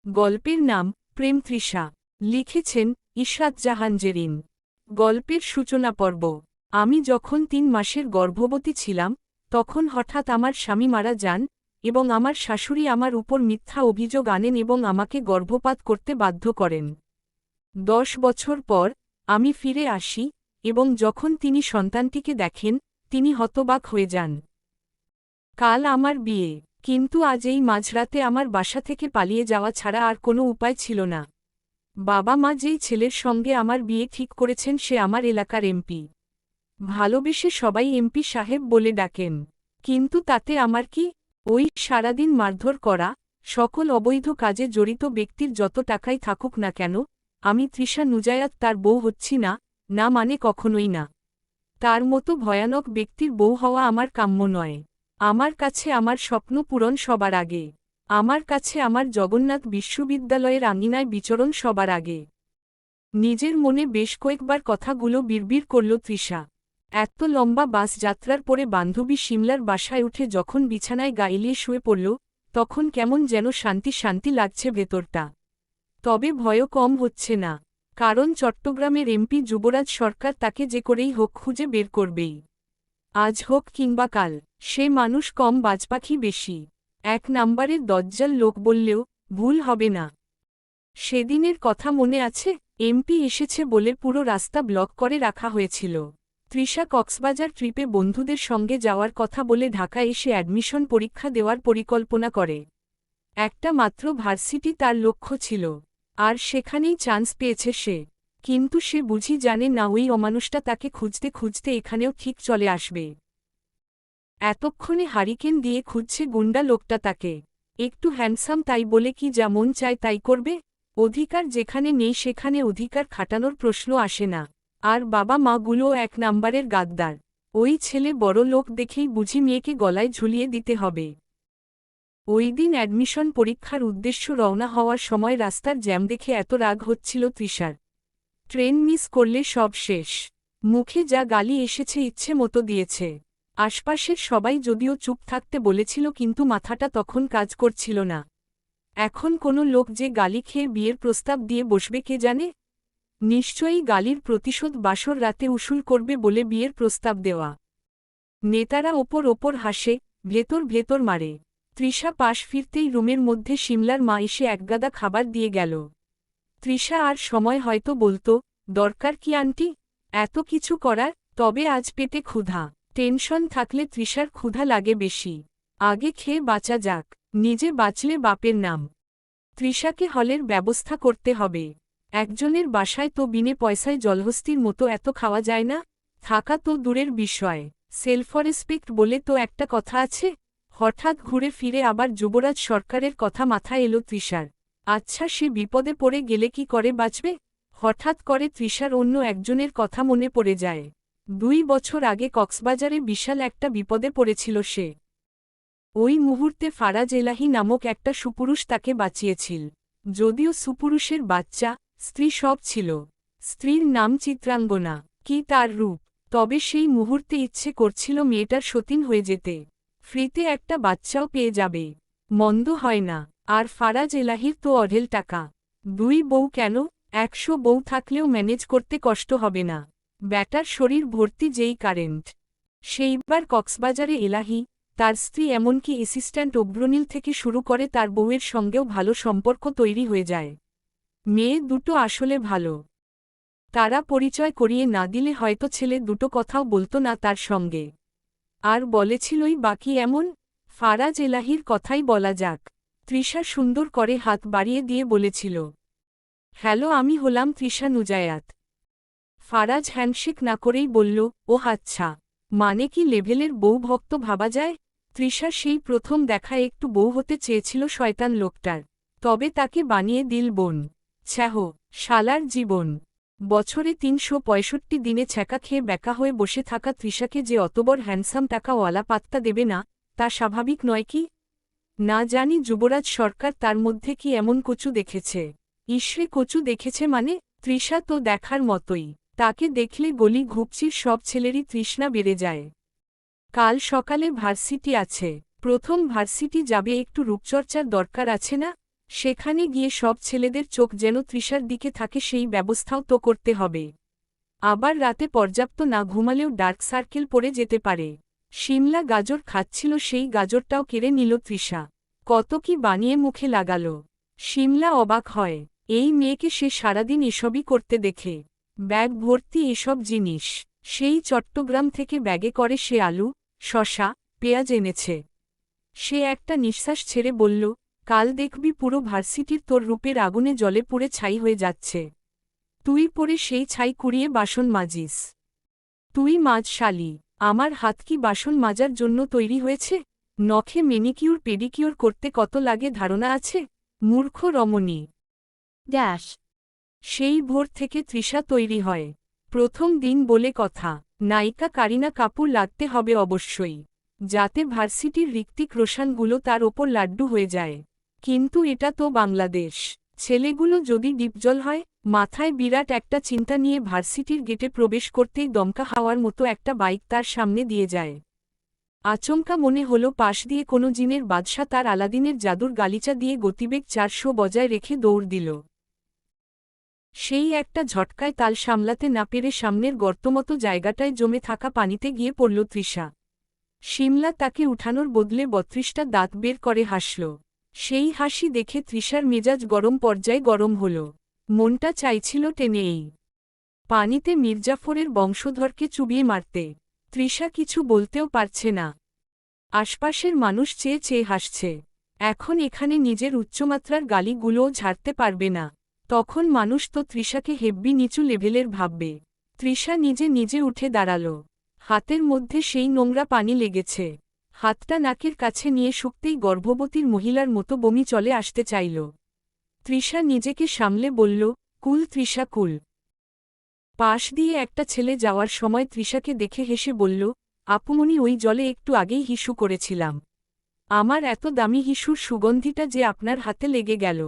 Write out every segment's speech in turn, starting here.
গল্পের নাম প্রেম তৃষা। লিখেছেন ইশরাত জাহান জেরিন। গল্পের সূচনা পর্ব। আমি যখন ৩ মাসের গর্ভবতী ছিলাম তখন হঠাৎ আমার স্বামী মারা যান এবং আমার শাশুড়ি আমার উপর মিথ্যা অভিযোগ আনেন এবং আমাকে গর্ভপাত করতে বাধ্য করেন। ১০ বছর পর আমি ফিরে আসি এবং যখন তিনি সন্তানটিকে দেখেন তিনি হতবাক হয়ে যান। কাল আমার বিয়ে, কিন্তু আজ এই মাঝরাতে আমার বাসা থেকে পালিয়ে যাওয়া ছাড়া আর কোনো উপায় ছিল না। বাবা মা যেই ছেলের সঙ্গে আমার বিয়ে ঠিক করেছেন সে আমার এলাকার এমপি। ভালোবেসে সবাই এমপি সাহেব বলে ডাকেন, কিন্তু তাতে আমার কি? ওই সারাদিন মারধর করা, সকল অবৈধ কাজে জড়িত ব্যক্তির যত টাকাই থাকুক না কেন, আমি তৃষা নুজায়াত তার বউ হচ্ছি না, না মানে কখনোই না। তার মতো ভয়ানক ব্যক্তির বউ হওয়া আমার কাম্য নয়। আমার কাছে আমার স্বপ্ন পূরণ সবার আগে। আমার কাছে আমার জগন্নাথ বিশ্ববিদ্যালয়ের আঙিনায় বিচরণ সবার আগে। নিজের মনে বেশ কয়েকবার কথাগুলো বিড়বিড় করল তৃষা। এত লম্বা বাস যাত্রার পরে বান্ধবী শিমলার বাসায় উঠে যখন বিছানায় গা এলিয়ে শুয়ে পড়ল তখন কেমন যেন শান্তি শান্তি লাগছে ভেতরটা। তবে ভয়ও কম হচ্ছে না, কারণ চট্টগ্রামের এমপি যুবরাজ সরকার তাকে যে করেই হোক খুঁজে বের করবেই। আজ হোক কিংবা কাল, সে মানুষ কম বাজপাখি বেশি। ১ নাম্বারের দজ্জাল লোক বললেও ভুল হবে না। সেদিনের কথা মনে আছে? এমপি এসেছে বলে পুরো রাস্তা ব্লক করে রাখা হয়েছিল। তৃষা কক্সবাজার ট্রিপে বন্ধুদের সঙ্গে যাওয়ার কথা বলে ঢাকায় এসে অ্যাডমিশন পরীক্ষা দেওয়ার পরিকল্পনা করে। একটা মাত্র ভার্সিটি তার লক্ষ্য ছিল, আর সেখানেই চান্স পেয়েছে সে। কিন্তু সে বুঝি জানে না ওই অমানুষটা তাকে খুঁজতে খুঁজতে এখানেও ঠিক চলে আসবে। এতক্ষণে হারিকেন দিয়ে খুঁজছে গুন্ডা লোকটা তাকে। একটু হ্যান্ডসাম তাই বলে কি যা মন চায় তাই করবে? অধিকার যেখানে নেই সেখানে অধিকার খাটানোর প্রশ্ন আসে না। আর বাবা মাগুলোও ১ নাম্বারের গাদ্দার। ওই ছেলে বড় লোক দেখেই বুঝি মেয়েকে গলায় ঝুলিয়ে দিতে হবে। ওই দিন অ্যাডমিশন পরীক্ষার উদ্দেশ্য রওনা হওয়ার সময় রাস্তার জ্যাম দেখে এত রাগ হচ্ছিল তৃষার। ট্রেন মিস করলে সব শেষ। মুখে যা গালি এসেছে ইচ্ছে মতো দিয়েছে। আশপাশের সবাই যদিও চুপ থাকতে বলেছিল কিন্তু মাথাটা তখন কাজ করছিল না। এখন কোনো লোক যে গালি খেয়ে বিয়ের প্রস্তাব দিয়ে বসবে কে জানে? নিশ্চয়ই গালির প্রতিশোধ বাসর রাতে উসুল করবে বলে বিয়ের প্রস্তাব দেওয়া। নেতারা ওপর ওপর হাসে, ভেতর ভেতর মারে। তৃষা পাশ ফিরতেই রুমের মধ্যে শিমলার মা এসে একগাদা খাবার দিয়ে গেল। তৃষা আর সময় হয়তো বলতো, দরকার কি আন্টি এত কিছু করার? তবে আজ পেটে ক্ষুধা। টেনশন থাকলে তৃষার ক্ষুধা লাগে বেশি। আগে খেয়ে বাঁচা যাক, নিজে বাঁচলে বাপের নাম। তৃষাকে হলের ব্যবস্থা করতে হবে। একজনের বাসায় তো বিনে পয়সায় জলহস্তির মতো এত খাওয়া যায় না। থাকা তো দূরের বিষয়, সেলফরেসপেক্ট বলে তো একটা কথা আছে। হঠাৎ ঘুরে ফিরে আবার যুবরাজ সরকারের কথা মাথায় এলো তৃষার। আচ্ছা, সে বিপদে পড়ে গেলে কি করে বাঁচবে? হঠাৎ করে তৃষার অন্য একজনের কথা মনে পড়ে যায়। ২ বছর আগে কক্সবাজারে বিশাল একটা বিপদে পড়েছিল সে। ওই মুহূর্তে ফারাজ এলাহি নামক একটা সুপুরুষ তাকে বাঁচিয়েছিল। যদিও সুপুরুষের বাচ্চা, স্ত্রী সব ছিল। স্ত্রীর নাম চিত্রাঙ্গনা। কি তার রূপ! তবে সেই মুহূর্তে ইচ্ছে করছিল মেয়েটার সতীন হয়ে যেতে। ফ্রিতে একটা বাচ্চাও পেয়ে যাবে, মন্দ হয় না। আর ফারাজ এলাহির তো অঢেল টাকা। ২ বউ কেন, ১০০ বউ থাকলেও ম্যানেজ করতে কষ্ট হবে না। ব্যাটার শরীর ভর্তি যেই কারেন্ট। সেইবার কক্সবাজারে এলাহি, তার স্ত্রী এমনকি অ্যাসিস্ট্যান্ট অগ্রনীল থেকে শুরু করে তার বউয়ের সঙ্গেও ভালো সম্পর্ক তৈরি হয়ে যায়। মেয়ে দুটো আসলে ভালো। তারা পরিচয় করিয়ে না দিলে হয়তো ছেলে দুটো কথাও বলতো না তার সঙ্গে। আর বলেছিলই বাকি এমন। ফারাজ এলাহির কথাই বলা যাক। তৃষা সুন্দর করে হাত বাড়িয়ে দিয়ে বলেছিল, হ্যালো, আমি হলাম তৃষা নুজায়াত। ফারাজ হ্যান্ডশেক না করেই বলল, ও আচ্ছা, মানে কি লেভেলের বউ ভক্ত ভাবা যায়? তৃষা সেই প্রথম দেখায় একটু বউ হতে চেয়েছিল শয়তান লোকটার। তবে তাকে বানিয়ে দিল বোন। ছ্যাঃ, শালার জীবন। বছরে ৩৬৫ দিনে ছ্যাঁকা খেয়ে ব্যাকা হয়ে বসে থাকা তৃষাকে যে অতবর হ্যান্ডসাম টাকাওয়ালা পাত্তা দেবে না, তা স্বাভাবিক নয় কি? না জানি যুবরাজ সরকার তার মধ্যে কি এমন কচু দেখেছে। ইসরে কচু দেখেছে মানে? তৃষা তো দেখার মতোই। তাকে দেখলে গলি ঘুপচির সব ছেলেরই তৃষ্ণা বেড়ে যায়। কাল সকালে ভার্সিটি আছে। প্রথম ভার্সিটি যাবে, একটু রূপচর্চার দরকার আছে না? সেখানে গিয়ে সব ছেলেদের চোখ যেন তৃষার দিকে থাকে সেই ব্যবস্থাও তো করতে হবে। আবার রাতে পর্যাপ্ত না ঘুমালেও ডার্ক সার্কেল পড়ে যেতে পারে। শিমলা গাজর খাচ্ছিল, সেই গাজরটাও কেড়ে নিল তৃষা। কত কি বানিয়ে মুখে লাগাল। শিমলা অবাক হয়, এই মেয়েকে সে সারাদিন এসবই করতে দেখে। ব্যাগ ভর্তি এসব জিনিস। সেই চট্টগ্রাম থেকে ব্যাগে করে সে আলু, শশা, পেঁয়াজ এনেছে। সে একটা নিঃশ্বাস ছেড়ে বলল, কাল দেখবি পুরো ভার্সিটির তোর রূপের আগুনে জলে পুড়ে ছাই হয়ে যাচ্ছে। তুই পরে সেই ছাই কুড়িয়ে বাসন মাজিস। তুই মাজ শালি। আমার হাত কি বাসন মাজার জন্য তৈরি হয়েছে? নখে মেনিকিউর পেডিকিউর করতে কত লাগে ধারণা আছে? মূর্খ রমণী। ড্যাশ। সেই ভোর থেকে তৃষা তৈরি হয়। প্রথম দিন বলে কথা, নায়িকা কারিনা কাপুর লাগতে হবে অবশ্যই, যাতে ভার্সিটির ঋত্বিক রোশনগুলো তার ওপর লাড্ডু হয়ে যায়। কিন্তু এটা তো বাংলাদেশ। ছেলেগুলো যদি ডিপজল হয়। মাথায় বিরাট একটা চিন্তা নিয়ে ভার্সিটির গেটে প্রবেশ করতেই দমকা হাওয়ার মতো একটা বাইক তার সামনে দিয়ে যায়। আচমকা মনে হলো পাশ দিয়ে কোনো জিনের বাদশা তার আলাদিনের জাদুর গালিচা দিয়ে গতিবেগ 400 বজায় রেখে দৌড় দিল। সেই একটা ঝটকায় তাল সামলাতে না পেরে সামনের গর্তমতো জায়গাটায় জমে থাকা পানিতে গিয়ে পড়ল তৃষা। শিমলা তাকে উঠানোর বদলে 32টা দাঁত বের করে হাসল। সেই হাসি দেখে তৃষার মেজাজ গরম পর্যায়ে গরম হল। মনটা চাইছিল টেনে এই পানিতে মির্জাফরের বংশধরকে চুবিয়ে মারতে। তৃষা কিছু বলতেও পারছে না। আশপাশের মানুষ চেয়ে চেয়ে হাসছে। এখন এখানে নিজের উচ্চমাত্রার গালিগুলোও ঝাড়তে পারবে না। তখন মানুষ তো তৃষাকে হেব্বি নিচু লেভেলের ভাববে। তৃষা নিজে নিজে উঠে দাঁড়াল। হাতের মধ্যে সেই নোংরা পানি লেগেছে। হাতটা নাকের কাছে নিয়ে শুকতেই গর্ভবতীর মহিলার মতো বমি চলে আসতে চাইল। তৃষা নিজেকে সামলে বলল, কুল তৃষা কুল। পাশ দিয়ে একটা ছেলে যাওয়ার সময় তৃষাকে দেখে হেসে বলল, আপুমনি ওই জলে একটু আগেই হিসু করেছিলাম। আমার এত দামি হিসুর সুগন্ধিটা যে আপনার হাতে লেগে গেল।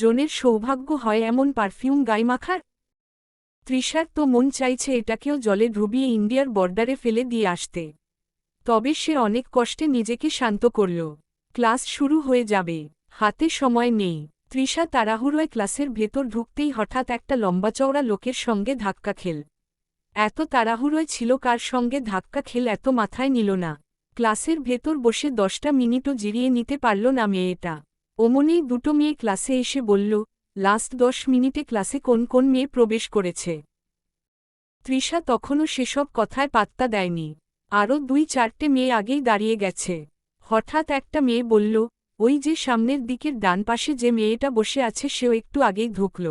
জনের সৌভাগ্য হয় এমন পারফিউম গায়ে মাখার? তৃষার তো মন চাইছে এটাকেও জলে ডুবিয়ে ইন্ডিয়ার বর্ডারে ফেলে দিয়ে আসতে। তবে সে অনেক কষ্টে নিজেকে শান্ত করল। ক্লাস শুরু হয়ে যাবে, হাতে সময় নেই। তৃষা তাড়াহুড়োয় ক্লাসের ভেতর ঢুকতেই হঠাৎ একটা লম্বাচওড়া লোকের সঙ্গে ধাক্কা খেল। এত তাড়াহুড়োয় ছিল কার সঙ্গে ধাক্কা খেল এত মাথায় নিল না। ক্লাসের ভেতর বসে 10টা মিনিটও জিরিয়ে নিতে পারল না মেয়েটা। অমনেই দুটো মেয়ে ক্লাসে এসে বলল, লাস্ট 10 মিনিটে ক্লাসে কোন কোন মেয়ে প্রবেশ করেছে। তৃষা তখনও সেসব কথায় পাত্তা দেয়নি। আরও 2-4টে মেয়ে আগেই দাঁড়িয়ে গেছে। হঠাৎ একটা মেয়ে বলল, ওই যে সামনের দিকের ডান পাশে যে মেয়েটা বসে আছে সেও একটু আগেই ঢুকল।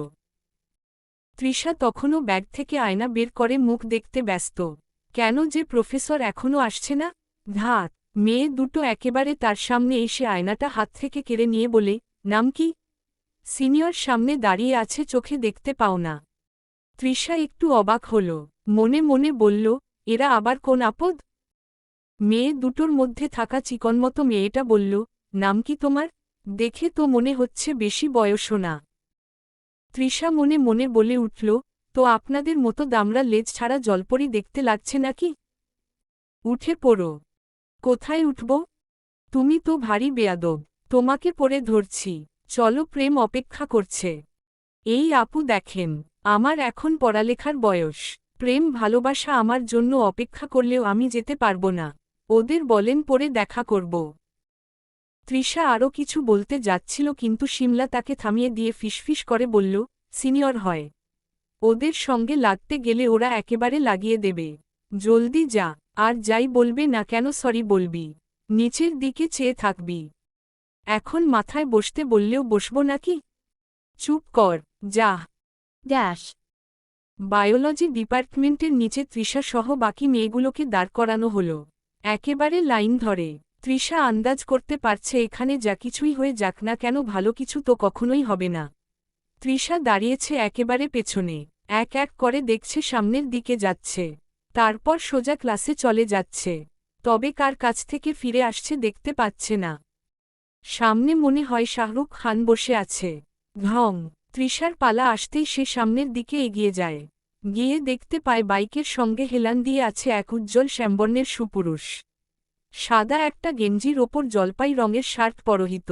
তৃষা তখনও ব্যাগ থেকে আয়না বের করে মুখ দেখতে ব্যস্ত। কেন যে প্রফেসর এখনও আসছে না? ধাত। মেয়ে দুটো একেবারে তার সামনে এসে আয়নাটা হাত থেকে কেড়ে নিয়ে বলে, নাম কি? সিনিয়র সামনে দাঁড়িয়ে আছে, চোখে দেখতে পাও না? তৃষা একটু অবাক হল। মনে মনে বলল, এরা আবার কোন আপদ? মেয়ে দুটোর মধ্যে থাকা চিকনমতো মেয়েটা বলল, নাম কি তোমার? দেখে তো মনে হচ্ছে বেশি বয়সও না। তৃষা মনে মনে বলে উঠল, তো আপনাদের মতো দামড়া লেজ ছাড়া জলপরি দেখতে লাগছে নাকি? উঠে পড়ো। কোথায় উঠব? তুমি তো ভারী বেয়াদব, তোমাকে পড়ে ধরছি। চলো, প্রেম অপেক্ষা করছে। এই আপু দেখেন, আমার এখন পড়ালেখার বয়স। প্রেম ভালোবাসা আমার জন্য অপেক্ষা করলেও আমি যেতে পারব না। ওদের বলেন পরে দেখা করব। তৃষা আরও কিছু বলতে যাচ্ছিল কিন্তু শিমলা তাকে থামিয়ে দিয়ে ফিসফিস করে বলল, সিনিয়র হয়। ওদের সঙ্গে লাগতে গেলে ওরা একেবারে লাগিয়ে দেবে। জলদি যা, আর যাই বলবে না কেন সরি বলবি। নিচের দিকে চেয়ে থাকবি। এখন মাথায় বসতে বললেও বসব নাকি? চুপ কর, যা। ড্যাশ। বায়োলজি ডিপার্টমেন্টের নিচে তৃষা সহ বাকি মেয়েগুলোকে দাঁড় করানো হলো। একেবারে লাইন ধরে। তৃষা আন্দাজ করতে পারছে এখানে যা কিছুই হয়ে যাক না কেন ভালো কিছু তো কখনোই হবে না। তৃষা দাঁড়িয়েছে একেবারে পেছনে, এক এক করে দেখছে সামনের দিকে যাচ্ছে, তারপর সোজা ক্লাসে চলে যাচ্ছে। তবে কার কাছ থেকে ফিরে আসছে দেখতে পাচ্ছে না। সামনে মনে হয় শাহরুখ খান বসে আছে। ঘং। তৃষার পালা আসতেই সে সামনের দিকে এগিয়ে যায়। গিয়ে দেখতে পায় বাইকের সঙ্গে হেলান দিয়ে আছে এক উজ্জ্বল শ্যামবর্ণের সুপুরুষ। সাদা একটা গেঞ্জির ওপর জলপাই রঙের শার্ট পরহিত।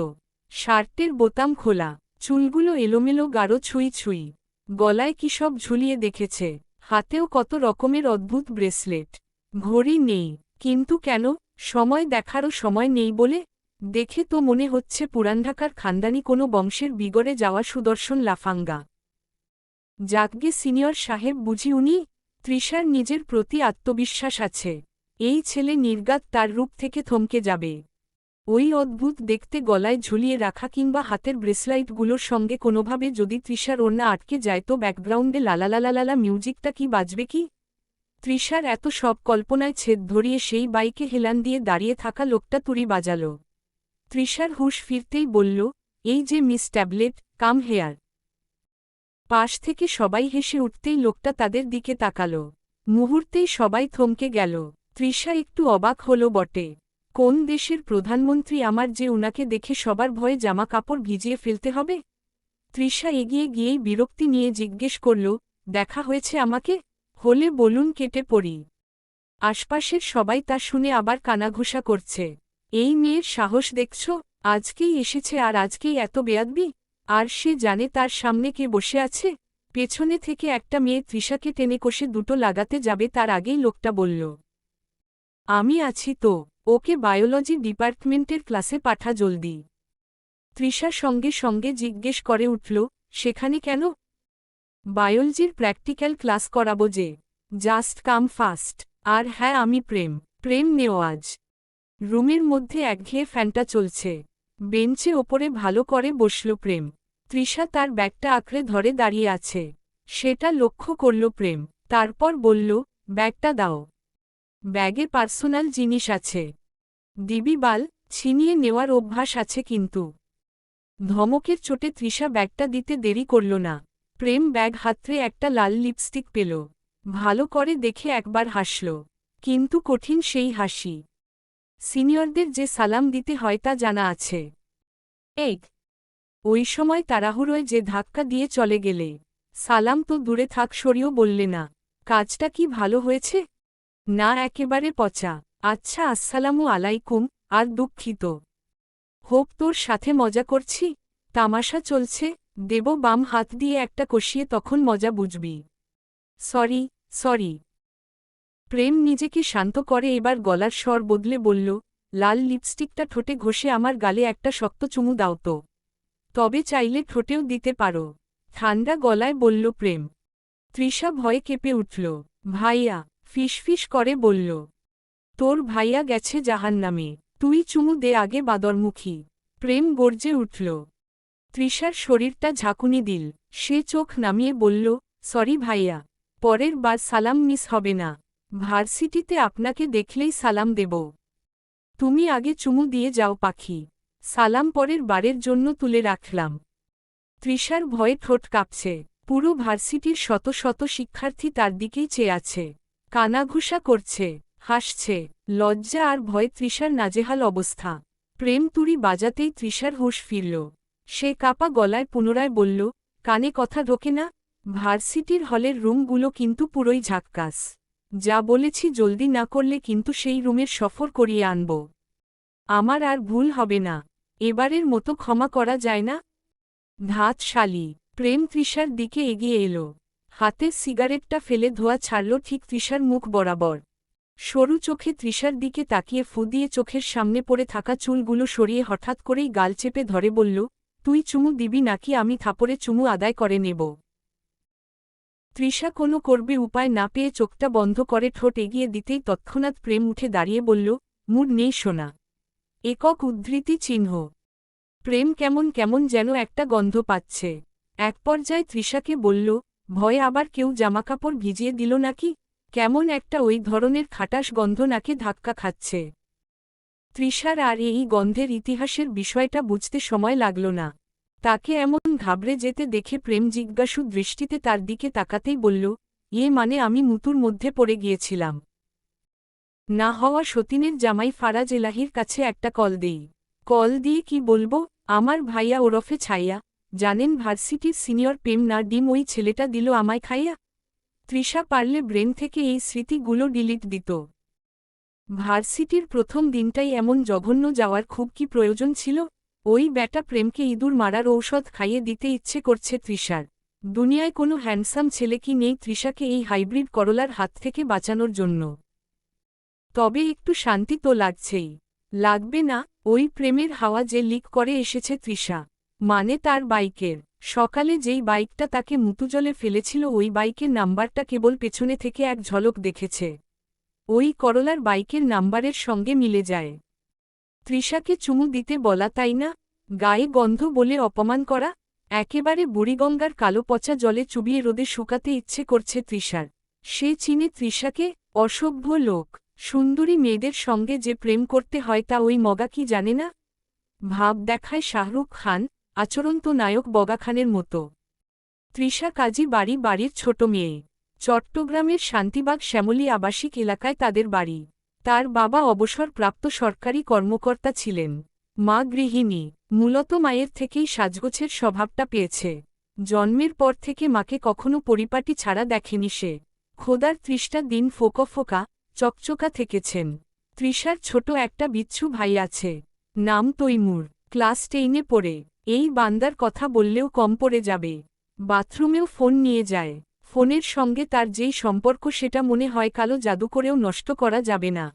শার্টের বোতাম খোলা, চুলগুলো এলোমেলো গাঢ় ছুঁই ছুঁই, গলায় কি সব ঝুলিয়ে দেখেছে, হাতেও কত রকমের অদ্ভুত ব্রেসলেট। ঘড়ি নেই, কিন্তু কেন? সময় দেখারও সময় নেই বলে? দেখে তো মনে হচ্ছে পুরানঢাকার খানদানি কোনো বংশের বিগড়ে যাওয়া সুদর্শন লাফাঙ্গা। যাকগে সিনিয়র সাহেব, বুঝি উনি? তৃষার নিজের প্রতি আত্মবিশ্বাস আছে। এই ছেলে নির্গাত তার রূপ থেকে থমকে যাবে। ওই অদ্ভুত দেখতে গলায় ঝুলিয়ে রাখা কিংবা হাতের ব্রেসলাইটগুলোর সঙ্গে কোনোভাবে যদি তৃষার ওড়না আটকে যায় তো ব্যাকগ্রাউন্ডে লালালালালালা মিউজিকটা কি বাজবে কি? তৃষার এত সব কল্পনায় ছেদ ধরিয়ে সেই বাইকে হেলান দিয়ে দাঁড়িয়ে থাকা লোকটা তুড়ি বাজাল। তৃষার হুঁশ ফিরতেই বলল, এই যে মিস ট্যাবলেট, কাম হেয়ার। পাশ থেকে সবাই হেসে উঠতেই লোকটা তাদের দিকে তাকাল। মুহূর্তেই সবাই থমকে গেল। তৃষা একটু অবাক হল বটে। কোন দেশের প্রধানমন্ত্রী আমার যে উনাকে দেখে সবার ভয়ে জামা কাপড় ভিজিয়ে ফেলতে হবে? তৃষা এগিয়ে গিয়েই বিরক্তি নিয়ে জিজ্ঞেস করল, দেখা হয়েছে আমাকে? হলে বলুন, কেটে পড়ি। আশপাশের সবাই তা শুনে আবার কানাঘুষা করছে। এই মেয়ের সাহস দেখছ? আজকেই এসেছে আর আজকেই এত বেয়াদবি? আর সে জানে তার সামনে কে বসে আছে? পেছনে থেকে একটা মেয়ে তৃষাকে টেনে কষে দুটো লাগাতে যাবে তার আগেই লোকটা বলল, আমি আছি তো, ওকে বায়োলজি ডিপার্টমেন্টের ক্লাসে পাঠা জলদি। তৃষা সঙ্গে সঙ্গে জিজ্ঞেস করে উঠল, সেখানে কেন? বায়োলজির প্র্যাকটিক্যাল ক্লাস করাবো যে। জাস্ট কাম ফাস্ট। আর হ্যাঁ, আমি প্রেম নেও আজ। রুমের মধ্যে একঘেয়ে ফ্যানটা চলছে। বেঞ্চে ওপরে ভালো করে বসল প্রেম। তৃষা তার ব্যাগটা আঁকড়ে ধরে দাঁড়িয়ে আছে। সেটা লক্ষ্য করল প্রেম। তারপর বলল, ব্যাগটা দাও। ব্যাগে পার্সোনাল জিনিস আছে। দিবি বাল? ছিনিয়ে নেওয়ার অভ্যাস আছে কিন্তু। ধমকের চোটে তৃষা ব্যাগটা দিতে দেরি করল না। প্রেম ব্যাগ হাতড়ে একটা লাল লিপস্টিক পেল। ভালো করে দেখে একবার হাসল। কিন্তু কঠিন সেই হাসি। সিনিয়রদের যে সালাম দিতে হয় তা জানা আছে। এক ওই সময় তাড়াহুড়োয় যে ধাক্কা দিয়ে চলে গেলে। সালাম তো দূরে থাক, সরিয়েও বললে না। কাজটা কি ভালো হয়েছে? না, একেবারে পচা। আচ্ছা, আসসালামু আলাইকুম। আর দুঃখিত। হোপ তোর সাথে মজা করছি। তামাশা চলছে। দেব বাম হাত দিয়ে একটা কষিয়ে, তখন মজা বুঝবি। সরি। প্রেম নিজেকে শান্ত করে এবার গলার স্বর বদলে বলল, লাল লিপস্টিকটা ঠোঁটে ঘষে আমার গালে একটা শক্ত চুমু দাও তো। তবে চাইলে ঠোঁটেও দিতে পারো। ঠান্ডা গলায় বলল প্রেম। তৃষা ভয়ে কেঁপে উঠল। ভাইয়া? ফিসফিস করে বলল, তোর ভাইয়া গেছে জাহান্নামে। তুই চুমু দে আগে, বাদরমুখী। প্রেম গর্জে উঠল। তৃষার শরীরটা ঝাঁকুনি দিল। সে চোখ নামিয়ে বলল, সরি ভাইয়া। পরের বার সালাম মিস হবে না। ভার্সিটিতে আপনাকে দেখলেই সালাম দেব। তুমি আগে চুমু দিয়ে যাও পাখি। সালাম পরের বারের জন্য তুলে রাখলাম। তৃষার ভয়ে ঠোঁট কাঁপছে। পুরো ভার্সিটির শত শত শিক্ষার্থী তার দিকেই চেয়ে আছে। কানাঘুষা করছে, হাসছে। লজ্জা আর ভয়ে তৃষার নাজেহাল অবস্থা। প্রেম তুড়ি বাজাতেই তৃষার হুঁশ ফিরল। সে কাপা গলায় পুনরায় বলল, কানে কথা ঢোকে না? ভার্সিটির হলের রুমগুলো কিন্তু পুরোই ঝাক্কাস। যা বলেছি জলদি না করলে কিন্তু সেই রুমের সফর করিয়ে আনব। আমার আর ভুল হবে না। এবারের মতো ক্ষমা করা যায় না? ধাত শালি। প্রেম তৃষার দিকে এগিয়ে এলো। হাতের সিগারেটটা ফেলে ধোয়া ছাড়ল ঠিক তৃষার মুখ বরাবর। সরু চোখে তৃষার দিকে তাকিয়ে ফু দিয়ে চোখের সামনে পড়ে থাকা চুলগুলো সরিয়ে হঠাৎ করেই গাল চেপে ধরে বলল, তুই চুমু দিবি নাকি আমি থাপড়ে চুমু আদায় করে নেব? তৃষা কোনো করবে উপায় না পেয়ে চোখটা বন্ধ করে ঠোঁট এগিয়ে দিতেই তৎক্ষণাৎ প্রেম উঠে দাঁড়িয়ে বলল, মুড নেই শোনা। একক উদ্ধৃতি চিহ্ন। প্রেম কেমন যেন একটা গন্ধ পাচ্ছে। এক পর্যায়ে তৃষাকে বলল, ভয়ে আবার কেউ জামাকাপড় ভিজিয়ে দিল নাকি? কেমন একটা ওই ধরনের খাটাস গন্ধ নাকে ধাক্কা খাচ্ছে। তৃষার আর এই গন্ধের ইতিহাসের বিষয়টা বুঝতে সময় লাগল না। তাকে এমন ঘাবড়ে যেতে দেখে প্রেম জিজ্ঞাসু দৃষ্টিতে তার দিকে তাকাতেই বলল, মানে আমি মুতুর মধ্যে পড়ে গিয়েছিলাম। না হওয়া সতীনের জামাই ফারাজ এলাহির কাছে একটা কল দেই। কল দিয়ে কি বলবো? আমার ভাইয়া ওরফে ছাইয়া, জানেন ভার্সিটির সিনিয়র প্রেম না ডিম, ওই ছেলেটা দিল আমায় খাইয়া। তৃষা পারলে ব্রেন থেকে এই স্মৃতিগুলো ডিলিট দিত। ভার্সিটির প্রথম দিনটাই এমন জঘন্য যাওয়ার খুব কি প্রয়োজন ছিল? ওই ব্যাটা প্রেমকে ইঁদুর মারার ঔষধ খাইয়ে দিতে ইচ্ছে করছে তৃষার। দুনিয়ায় কোনো হ্যান্ডসাম ছেলে কি নেই তৃষাকে এই হাইব্রিড করলার হাত থেকে বাঁচানোর জন্য? তবে একটু শান্তি তো লাগছেই। লাগবে না? ওই প্রেমের হাওয়া যে লিক করে এসেছে তৃষা, মানে তার বাইকের। সকালে যেই বাইকটা তাকে মুতুজলে ফেলেছিল ওই বাইকের নাম্বারটা কেবল পেছনে থেকে এক ঝলক দেখেছে। ওই করলার বাইকের নাম্বারের সঙ্গে মিলে যায়। তৃষাকে চুমু দিতে বলা, তাই না? গায়ে গন্ধ বলে অপমান করা? একেবারে বুড়িগঙ্গার কালো পচা জলে চুবিয়ে রোদে শুকাতে ইচ্ছে করছে তৃষার। সে চিনে তৃষাকে, অসভ্য লোক। সুন্দরী মেয়েদের সঙ্গে যে প্রেম করতে হয় তা ওই মগা কি জানে না? ভাব দেখায় শাহরুখ খান, আচরণ তো নায়ক বগা খানের মতো। তৃষা কাজী বাড়ির ছোট মেয়ে। চট্টগ্রামের শান্তিবাগ শ্যামলী আবাসিক এলাকায় তাদের বাড়ি। তার বাবা অবসরপ্রাপ্ত সরকারি কর্মকর্তা ছিলেন। মা গৃহিণী। মূলত মায়ের থেকেই সাজগোছের স্বভাবটা পেয়েছে। জন্মের পর থেকে মাকে কখনো পরিপাটি ছাড়া দেখেনি সে। খোদার ৩০টা দিন ফোকা ফোকা, চকচকা থেকেছেন। তৃষার ছোট একটা বিচ্ছু ভাই আছে। নাম তৈমুর। ক্লাস 10-এ পড়ে। এই বান্দার কথা বললেও কম পড়ে যাবে। বাথরুমেও ফোন নিয়ে যায়। ফোনের সঙ্গে তার যেই সম্পর্ক সেটা মনে হয় কালো জাদু করেও নষ্ট করা যাবে না।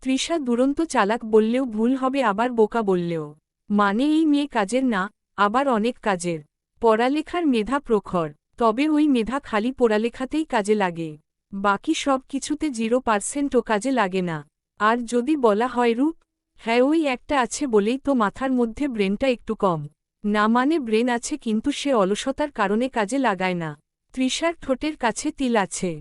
তৃষা দুরন্ত চালাক বললেও ভুল হবে, আবার বোকা বললেও। মানে এই মেয়ে কাজের না, আবার অনেক কাজের। পড়ালেখার মেধা প্রখর, তবে ওই মেধা খালি পড়ালেখাতেই কাজে লাগে। বাকি সব কিছুতে 0%ও কাজে লাগে না। আর যদি বলা হয় রূপ, হ্যাঁ ওই একটা আছে বলেই তো মাথার মধ্যে ব্রেনটা একটু কম। না মানে ব্রেন আছে কিন্তু সে অলসতার কারণে কাজে লাগায় না। তৃষার ঠোঁটের কাছে তিল আছে।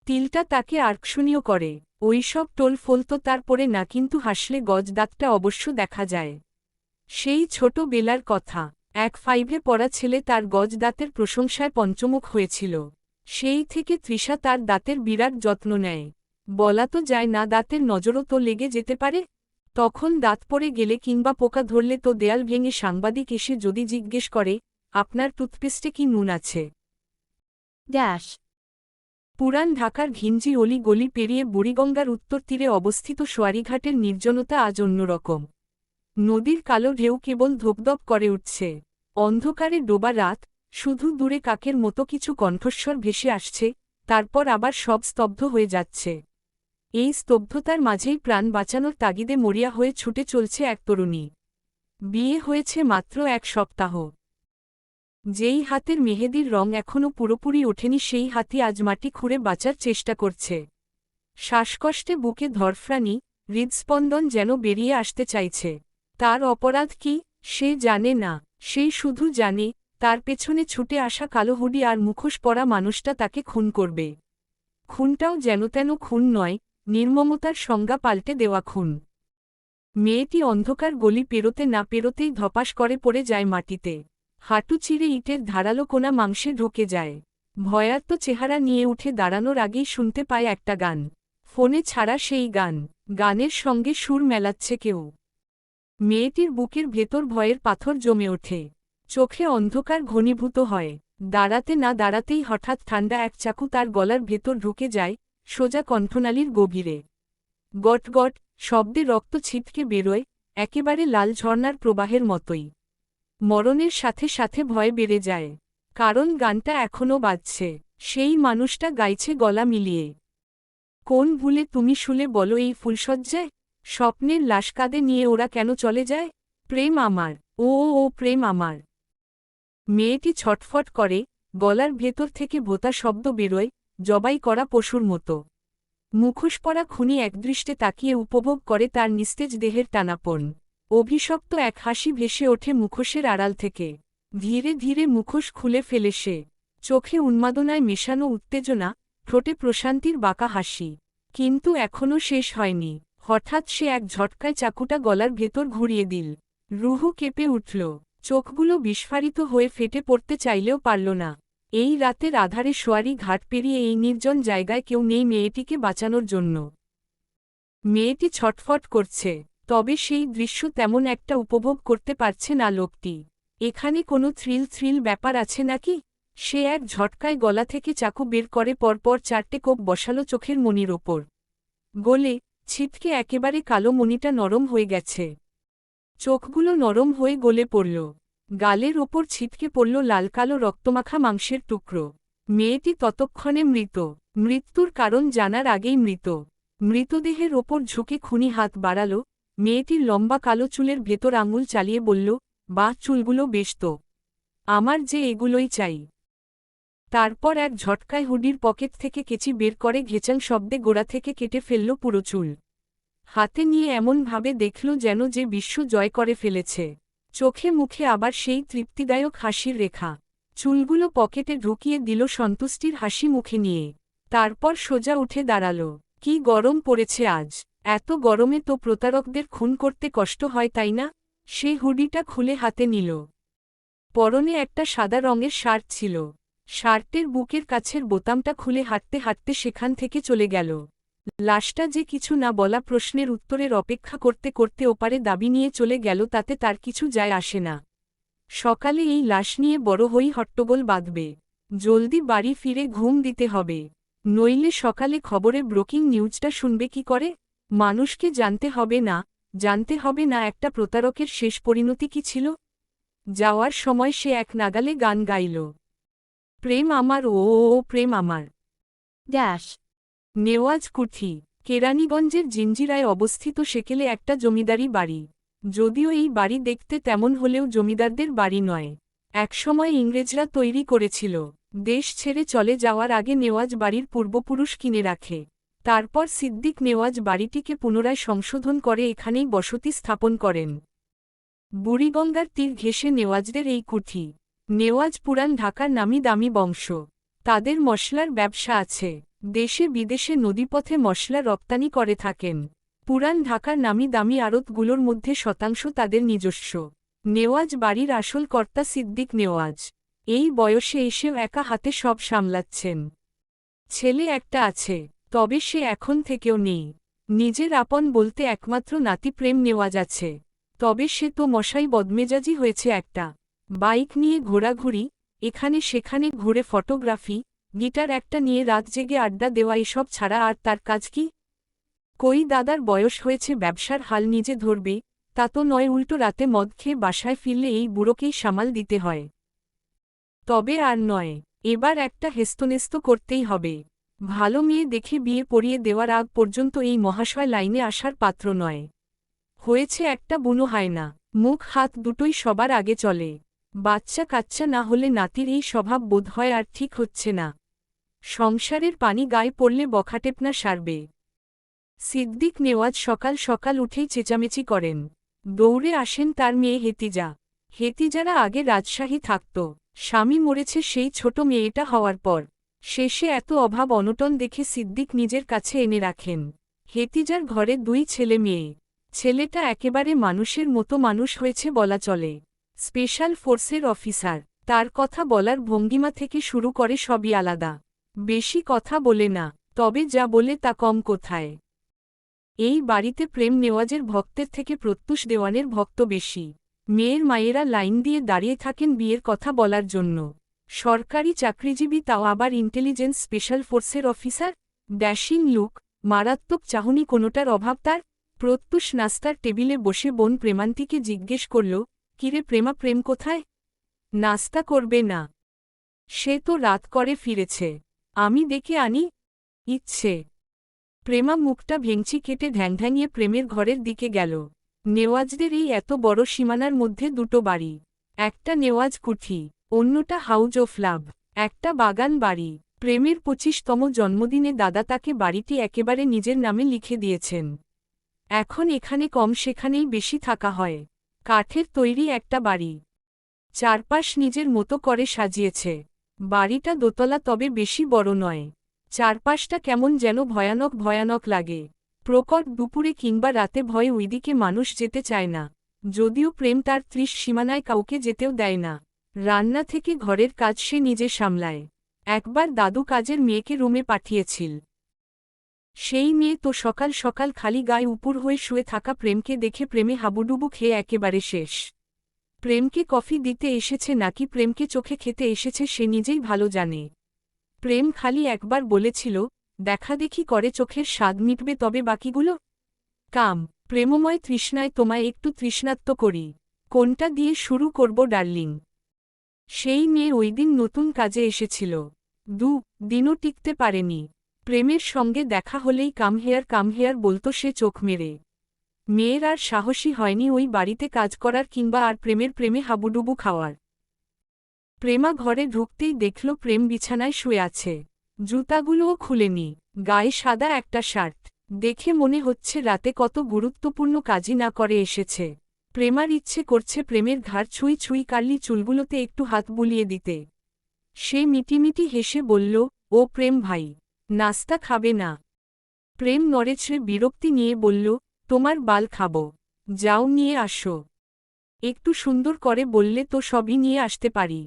তিলটা তাকে আকর্ষণীয় করে। ওইসব টোল ফোল তো তার পরে না, কিন্তু হাসলে গজ দাঁতটা অবশ্য দেখা যায়। সেই ছোট বেলার কথা, 1-5-এ পড়া ছেলে তার গজ দাঁতের প্রশংসায় পঞ্চমুখ হয়েছিল। সেই থেকে তৃষা তার দাঁতের বিরাট যত্ন নেয়। বলা তো যায় না, দাঁতের নজরও তো লেগে যেতে পারে। তখন দাঁত পড়ে গেলে কিংবা পোকা ধরলে তো দেয়াল ভেঙে সাংবাদিক এসে যদি জিজ্ঞেস করে, আপনার টুথপেস্টে কি নুন আছে? ড্যাশ। পুরান ঢাকার ঘিঞ্জি অলি গলি পেরিয়ে বুড়িগঙ্গার উত্তর তীরে অবস্থিত সোয়ারিঘাটের নির্জনতা আজ অন্যরকম। নদীর কালো ঢেউ কেবল ধোপধপ করে উঠছে। অন্ধকারে ডোবা রাত, শুধু দূরে কাকের মতো কিছু কণ্ঠস্বর ভেসে আসছে, তারপর আবার সব স্তব্ধ হয়ে যাচ্ছে। এই স্তব্ধতার মাঝেই প্রাণ বাঁচানোর তাগিদে মরিয়া হয়ে ছুটে চলছে এক তরুণী। বিয়ে হয়েছে মাত্র 1 সপ্তাহ। যেই হাতের মেহেদির রং এখনও পুরোপুরি ওঠেনি সেই হাতই আজ মাটি খুঁড়ে বাঁচার চেষ্টা করছে। শ্বাসকষ্টে বুকে ধরফরানি, হৃদস্পন্দন যেন বেরিয়ে আসতে চাইছে। তার অপরাধ কি সে জানে না। সেই শুধু জানে, তার পেছনে ছুটে আসা কালো হুডি আর মুখোশ পরা মানুষটা তাকে খুন করবে। খুনটাও যেনতেন খুন নয়, নির্মমতার সংজ্ঞা পাল্টে দেওয়া খুন। মেয়েটি অন্ধকার গলি পেরোতে না পেরোতেই ধপাস করে পড়ে যায় মাটিতে। হাঁটু চিরে ইটের ধারালো কোনা মাংসে ঢুকে যায়। ভয়ার্ত চেহারা নিয়ে উঠে দাঁড়ানোর আগেই শুনতে পায় একটা গান। ফোনে ছাড়া সেই গান। গানের সঙ্গে সুর মেলাচ্ছে কেউ। মেয়েটির বুকের ভেতর ভয়ের পাথর জমে ওঠে। চোখে অন্ধকার ঘনীভূত হয়। দাঁড়াতে না দাঁড়াতেই হঠাৎ ঠান্ডা এক চাকু তার গলার ভেতর ঢুকে যায়, সোজা কণ্ঠনালীর গভীরে। গট গট শব্দে রক্ত ছিটকে বেরোয়, একেবারে লাল ঝর্ণার প্রবাহের মতোই। মরণের সাথে সাথে ভয় বেড়ে যায়। কারণ গানটা এখনও বাজছে। সেই মানুষটা গাইছে গলা মিলিয়ে। কোন ভুলে তুমি শুলে বলো এই ফুলশয্যায়? স্বপ্নের লাশ কাঁধে নিয়ে ওরা কেন চলে যায়? প্রেম আমার, ও ও প্রেম আমার। মেয়েটি ছটফট করে, গলার ভেতর থেকে ভোঁতা শব্দ বেরোয়, জবাই করা পশুর মতো। মুখোশ পরা খুনি একদৃষ্টে তাকিয়ে উপভোগ করে তার নিস্তেজ দেহের টানাপন। অভিশপ্ত এক হাসি ভেসে ওঠে মুখোশের আড়াল থেকে। ধীরে ধীরে মুখোশ খুলে ফেলে সে। চোখে উন্মাদনায় মেশানো উত্তেজনা, ঠোঁটে প্রশান্তির বাঁকা হাসি। কিন্তু এখনও শেষ হয়নি। হঠাৎ সে এক ঝটকায় চাকুটা গলার ভেতর ঘুরিয়ে দিল। রুহু কেঁপে উঠল। চোখগুলো বিস্ফারিত হয়ে ফেটে পড়তে চাইলেও পারল না। এই রাতের আধারে সোয়ারি ঘাট পেরিয়ে এই নির্জন জায়গায় কেউ নেই মেয়েটিকে বাঁচানোর জন্য। মেয়েটি ছটফট করছে, তবে সেই দৃশ্য তেমন একটা উপভোগ করতে পারছে না লোকটি। এখানে কোনো থ্রিল ব্যাপার আছে নাকি? সে এক ঝটকায় গলা থেকে চাকু বের করে পরপর 4টে কোপ বসালো চোখের মণির ওপর। গলে ছিটকে একেবারে কালো মণিটা নরম হয়ে গেছে। চোখগুলো নরম হয়ে গলে পড়ল। গালের ওপর ছিটকে পড়ল লাল কালো রক্তমাখা মাংসের টুকরো। মেয়েটি ততক্ষণে মৃত। মৃত্যুর কারণ জানার আগেই মৃত। মৃতদেহের ওপর ঝুঁকে খুনি হাত বাড়াল। মেয়েটির লম্বা কালো চুলের ভেতর আঙুল চালিয়ে বলল, বাহ, চুলগুলো বেশ তো। আমার যে এগুলোই চাই। তারপর এক ঝটকায় হুডির পকেট থেকে কেচি বের করে ঘেচাং শব্দে গোড়া থেকে কেটে ফেলল পুরো চুল। হাতে নিয়ে এমনভাবে দেখল যেন যে বিশ্ব জয় করে ফেলেছে। চোখে মুখে আবার সেই তৃপ্তিদায়ক হাসির রেখা। চুলগুলো পকেটে ঢুকিয়ে দিল সন্তুষ্টির হাসি মুখে নিয়ে। তারপর সোজা উঠে দাঁড়াল। কি গরম পড়েছে আজ! এত গরমে তো প্রতারকদের খুন করতে কষ্ট হয়, তাই না? সে হুডিটা খুলে হাতে নিল। পরনে একটা সাদা রঙের শার্ট ছিল। শার্টের বুকের কাছের বোতামটা খুলে হাঁটতে হাঁটতে সেখান থেকে চলে গেল। লাশটা যে কিছু না বলা প্রশ্নের উত্তরের অপেক্ষা করতে করতে ওপারে দাবি নিয়ে চলে গেল, তাতে তার কিছু যায় আসে না। সকালে এই লাশ নিয়ে বড় হই হট্টগোল বাঁধবে। জলদি বাড়ি ফিরে ঘুম দিতে হবে, নইলে সকালে খবরে ব্রেকিং নিউজটা শুনবে কি করে? মানুষকে জানতে হবে না একটা প্রতারকের শেষ পরিণতি কি ছিল। যাওয়ার সময় সে এক নাগালে গান গাইল, প্রেম আমার ও প্রেম আমার। ড্যাশ। নেওয়াজ কুঠি, কেরানীগঞ্জের জিঞ্জিরায় অবস্থিত সেকেলে একটা জমিদারি বাড়ি। যদিও এই বাড়ি দেখতে তেমন হলেও জমিদারদের বাড়ি নয়। একসময় ইংরেজরা তৈরি করেছিল। দেশ ছেড়ে চলে যাওয়ার আগে নেওয়াজ বাড়ির পূর্বপুরুষ কিনে রাখে। তারপর সিদ্দিক নেওয়াজ বাড়িটিকে পুনরায় সংশোধন করে এখানেই বসতি স্থাপন করেন। বুড়িগঙ্গার তীর ঘেঁষে নেওয়াজদের এই কুঠি। নেওয়াজ পুরান ঢাকার নামি দামি বংশ। তাদের মশলার ব্যবসা আছে। দেশে বিদেশে নদীপথে মশলা রপ্তানি করে থাকেন। পুরান ঢাকার নামি দামি আড়তগুলোর মধ্যে শতাংশ তাদের নিজস্ব। নেওয়াজ বাড়ির আসল কর্তা সিদ্দিক নেওয়াজ। এই বয়সে এসেও একা হাতে সব সামলাচ্ছেন। ছেলে একটা আছে, তবে সে এখন থেকেও নেই। নিজের আপন বলতে একমাত্র নাতি প্রেম নেওয়াজ আছে, তবে সে তো মশাই বদমেজাজি হয়েছে একটা। বাইক নিয়ে ঘোরাঘুরি, এখানে সেখানে ঘুরে ফটোগ্রাফি, গিটার একটা নিয়ে রাত জেগে আড্ডা দেওয়া, এসব ছাড়া আর তার কাজ কি? কই দাদার বয়স হয়েছে, ব্যবসার হাল নিজে ধরবে তা তো নয়, উল্টো রাতে মদ খেয়ে বাসায় ফিরলে এই বুড়োকেই সামাল দিতে হয়। তবে আর নয়, এবার একটা হেস্তনেস্ত করতেই হবে। ভালো মেয়ে দেখে বিয়ে পড়িয়ে দেওয়ার আগ পর্যন্ত এই মহাশয় লাইনে আসার পাত্র নয়। হয়েছে একটা বুনো হায়না, মুখ হাত দুটোই সবার আগে চলে। বাচ্চা কাচ্চা না হলে নাতির এই স্বভাব বোধ হয় আর ঠিক হচ্ছে না। সংসারের পানি গায়ে পড়লে বখাটেপনা সারবে। সিদ্দিক নেওয়াজ সকাল সকাল উঠেই চেঁচামেচি করেন। দৌড়ে আসেন তার মেয়ে হেতিজা। হেতিজারা আগে রাজশাহী থাকত, স্বামী মরেছে সেই ছোট মেয়েটা হওয়ার পর। শেষে এত অভাব অনটন দেখে সিদ্দিক নিজের কাছে এনে রাখেন। হেতিজার ঘরে 2 ছেলে মেয়ে। ছেলেটা একেবারে মানুষের মতো মানুষ হয়েছে বলা চলে। স্পেশাল ফোর্সের অফিসার। তার কথা বলার ভঙ্গিমা থেকে শুরু করে সবই আলাদা। বেশি কথা বলে না, তবে যা বলে তা কম কোথায়। এই বাড়িতে প্রেম নেওয়াজের ভক্তের থেকে প্রত্যুষ দেওয়ানের ভক্ত বেশি। মেয়ের মায়েরা লাইন দিয়ে দাঁড়িয়ে থাকেন বিয়ের কথা বলার জন্য। সরকারি চাকরিজীবী, তাও আবার ইন্টেলিজেন্স স্পেশাল ফোর্সের অফিসার। ড্যাশিং লুক, মারাত্মক চাহনি, কোনোটার অভাব তার। প্রত্যুষ নাস্তার টেবিলে বসে বোন প্রেমান্তিকে জিজ্ঞেস করল, কিরে প্রেমা, প্রেম কোথায়? নাস্তা করবে না? সে তো রাত করে ফিরেছে, আমি ডেকে আনি। ইচ্ছে। প্রেমা মুখটা ভেঙচি কেটে ঢ্যাংঢ্যাঙিয়ে প্রেমের ঘরের দিকে গেল। নেওয়াজদের এই এত বড় সীমানার মধ্যে 2টো বাড়ি। একটা নেওয়াজ কুঠি, অন্যটা হাউজ অফ লাভ, একটা বাগান বাড়ি। প্রেমের 25তম জন্মদিনে দাদা তাকে বাড়িটি একেবারে নিজের নামে লিখে দিয়েছেন। এখন এখানে কম সেখানেই বেশি থাকা হয়। কাঠের তৈরি একটা বাড়ি, চারপাশ নিজের মতো করে সাজিয়েছে। বাড়িটা দোতলা, তবে বেশি বড় নয়। চারপাশটা কেমন যেন ভয়ানক ভয়ানক লাগে। প্রকট দুপুরে কিংবা রাতে ভয়ে ওইদিকে মানুষ যেতে চায় না। যদিও প্রেম তার 30 সীমানায় কাউকে যেতেও দেয় না। রান্না থেকে ঘরের কাজ সে নিজে সামলায়। একবার দাদু কাজের মেয়েকে রুমে পাঠিয়েছিল। সেই মেয়ে তো সকাল সকাল খালি গায়ে উপুর হয়ে শুয়ে থাকা প্রেমকে দেখে প্রেমে হাবুডুবু খেয়ে একেবারে শেষ। প্রেমকে কফি দিতে এসেছে নাকি প্রেমকে চোখে খেতে এসেছে সে নিজেই ভালো জানে। প্রেম খালি একবার বলেছিল, দেখাদেখি করে চোখের স্বাদ মিটবে, তবে বাকিগুলো কাম। প্রেমময় তৃষ্ণায় তোমায় একটু তৃষ্ণাত্ম করি। কোনটা দিয়ে শুরু করব ডার্লিং? সেই মেয়ে ওইদিন নতুন কাজে এসেছিল। দিনও টিকতে পারেনি। প্রেমের সঙ্গে দেখা হলেই কাম হেয়ার বলতো সে চোখ মেরে। মেয়ের আর সাহসী হয়নি ওই বাড়িতে কাজ করার কিংবা আর প্রেমে হাবুডুবু খাওয়ার। প্রেমা ঘরে ঢুকতেই দেখল প্রেম বিছানায় শুয়ে আছে। জুতাগুলোও খুলেনি, গায়ে সাদা একটা শার্ট। দেখে মনে হচ্ছে রাতে কত গুরুত্বপূর্ণ কাজই না করে এসেছে। প্রেমার ইচ্ছে করছে প্রেমের ঘাড় ছুঁই কার্লি চুলগুলোতে একটু হাত বুলিয়ে দিতে। সে মিটিমিটি হেসে বলল, ও প্রেম ভাই, নাস্তা খাবে না? প্রেম নড়েচড়ে বিরক্তি নিয়ে বলল, তোমার বাল খাব। যাও নিয়ে আসো। একটু সুন্দর করে বললে তো সবই নিয়ে আসতে পারি।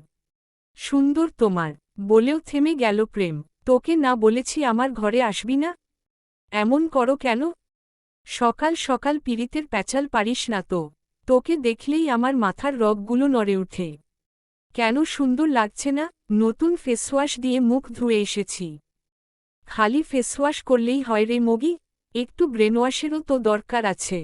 সুন্দর তোমার বলেও থেমে গেল প্রেম। তোকে না বলেছি আমার ঘরে আসবি না? এমন করো কেন? সকাল সকাল পীড়িতের প্যাচাল পারিস না তো। তোকে দেখলেই আমার মাথার রগগুলো নড়ে উঠে। কেন সুন্দর লাগছে না? নতুন ফেসওয়াশ দিয়ে মুখ ধুয়ে এসেছি। খালি ফেসওয়াশ করলেই হয় রে মগি? একটু ব্রেনওয়াশেরও তো দরকার আছে।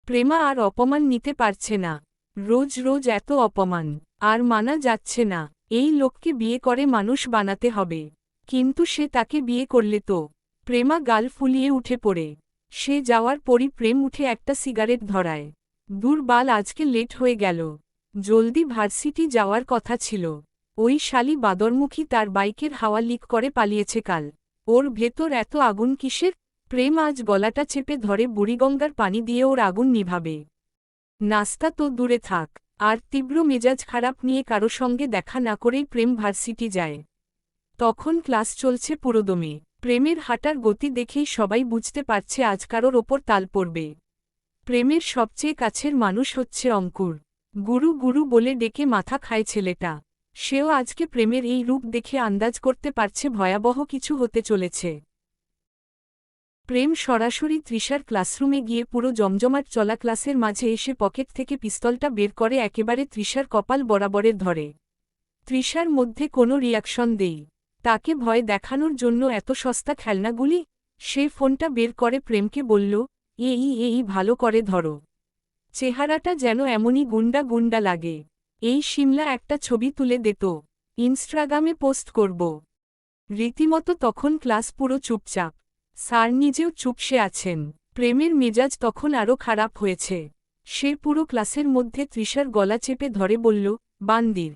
প্রেমা আর অপমান নিতে পারছে না। রোজ রোজ এত অপমান আর মানা যাচ্ছে না। এই লোককে বিয়ে করে মানুষ বানাতে হবে। কিন্তু সে তাকে বিয়ে করলে তো। প্রেমা গাল ফুলিয়ে উঠে পড়ে। সে যাওয়ার পরই প্রেম উঠে একটা সিগারেট ধরায়। দূর বাল, আজকে লেট হয়ে গেল। জলদি ভার্সিটি যাওয়ার কথা ছিল। ওই শালি বাদরমুখী তার বাইকের হাওয়া লিক করে পালিয়েছে কাল। ওর ভেতর এত আগুন কিসের? প্রেম আজ গলাটা চেপে ধরে বুড়িগঙ্গার পানি দিয়ে ওর আগুন নিভাবে। নাস্তা তো দূরে থাক, আর তীব্র মেজাজ খারাপ নিয়ে কারো সঙ্গে দেখা না করেই প্রেম ভার্সিটি যায়। তখন ক্লাস চলছে পুরোদমে। প্রেমের হাঁটার গতি দেখেই সবাই বুঝতে পারছে আজ কারোর ওপর তাল পড়বে। প্রেমের সবচেয়ে কাছের মানুষ হচ্ছে অঙ্কুর। গুরু গুরু বলে ডেকে মাথা খায় ছেলেটা। সেও আজকে প্রেমের এই রূপ দেখে আন্দাজ করতে পারছে ভয়াবহ কিছু হতে চলেছে। প্রেম সরাসরি তৃষার ক্লাসরুমে গিয়ে পুরো জমজমাট চলা ক্লাসের মাঝে এসে পকেট থেকে পিস্তলটা বের করে একেবারে তৃষার কপাল বরাবরের ধরে। তৃষার মধ্যে কোনো রিয়াকশন দেই। তাকে ভয় দেখানোর জন্য এত সস্তা খেলনাগুলি? সে ফোনটা বের করে প্রেমকে বলল, এই ভালো করে ধরো। চেহারাটা যেন এমনই গুন্ডা গুন্ডা লাগে। এই শিমলা একটা ছবি তুলে দিত, ইনস্টাগ্রামে পোস্ট করব। রীতিমতো তখন ক্লাস পুরো চুপচাপ। স্যার নিজেও চুপসে আছেন। প্রেমের মেজাজ তখন আরও খারাপ হয়েছে। সে পুরো ক্লাসের মধ্যে তৃষার গলা চেপে ধরে বলল, বান্দির